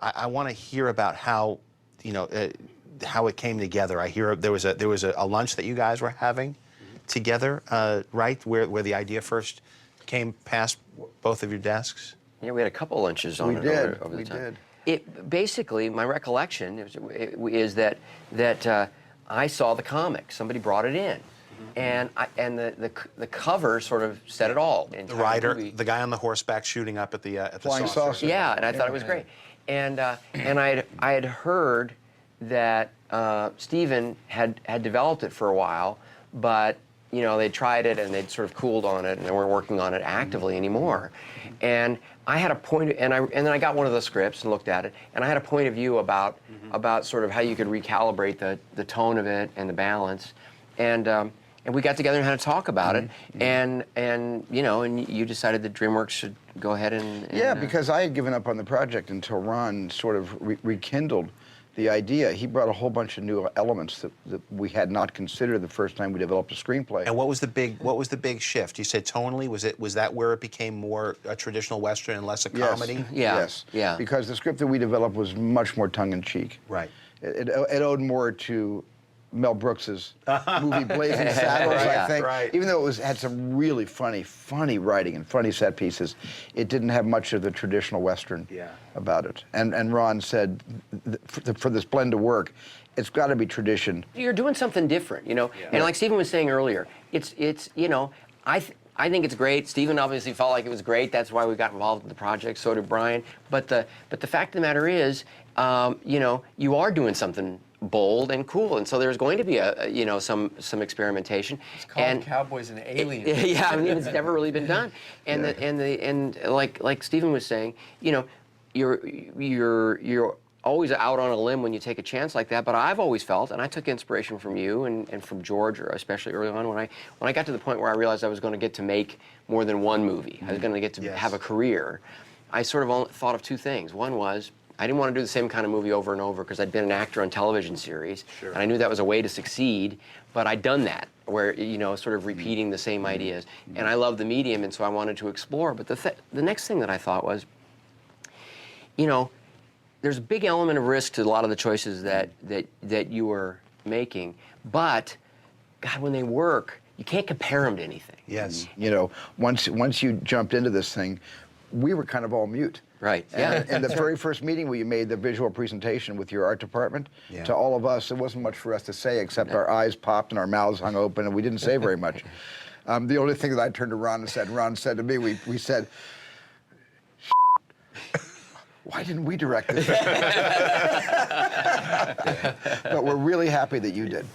I want to hear about how, how it came together. I hear there was a lunch that you guys were having together, right, where the idea first came past both of your desks. Yeah, we had a couple lunches on it over the time. Basically, my recollection is that I saw the comic. Somebody brought it in, and the cover sort of said it all. The rider, the guy on the horseback shooting up at the flying saucer. Yeah, and I thought it was great. And I had heard that Stephen had developed it for a while, but they tried it and they'd sort of cooled on it and they weren't working on it actively anymore. And I had a point, and then I got one of the scripts and looked at it, and I had a point of view about sort of how you could recalibrate the tone of it and the balance, and we got together and had a talk about it, and you decided that DreamWorks should go ahead and yeah, because I had given up on the project until Ron sort of rekindled the idea. He brought a whole bunch of new elements that we had not considered the first time we developed a screenplay. And what was the big shift? You said tonally. Was that where it became more a traditional Western and less a comedy? Yes. Yeah. Because the script that we developed was much more tongue-in-cheek. Right. It owed more to Mel Brooks's movie Blazing Saddles, I think. Right. Even though it had some really funny writing and funny set pieces, it didn't have much of the traditional Western about it. And Ron said, for this blend to work, it's got to be tradition. You're doing something different, And like Stephen was saying earlier, I think it's great. Stephen obviously felt like it was great. That's why we got involved in the project. So did Brian. But the fact of the matter is, you are doing something bold and cool, and so there's going to be some experimentation. It's called Cowboys and Aliens. Yeah, I mean it's never really been done. And like Stephen was saying, you're always out on a limb when you take a chance like that. But I've always felt, and I took inspiration from you and from George, especially early on when I got to the point where I realized I was going to get to make more than one movie. I was going to get to have a career. I sort of thought of two things. One was, I didn't want to do the same kind of movie over and over because I'd been an actor on television series, and I knew that was a way to succeed, but I'd done that, where, sort of repeating the same ideas. And I love the medium, and so I wanted to explore. But the next thing that I thought was, there's a big element of risk to a lot of the choices that you are making, but, God, when they work, you can't compare them to anything. Yes. Once you jumped into this thing, we were kind of all mute. Right, yeah. And the very first meeting where you made the visual presentation with your art department, to all of us, there wasn't much for us to say except our eyes popped and our mouths hung open and we didn't say very much. The only thing that I turned to Ron and said, Ron said to me, we said, why didn't we direct this? But we're really happy that you did.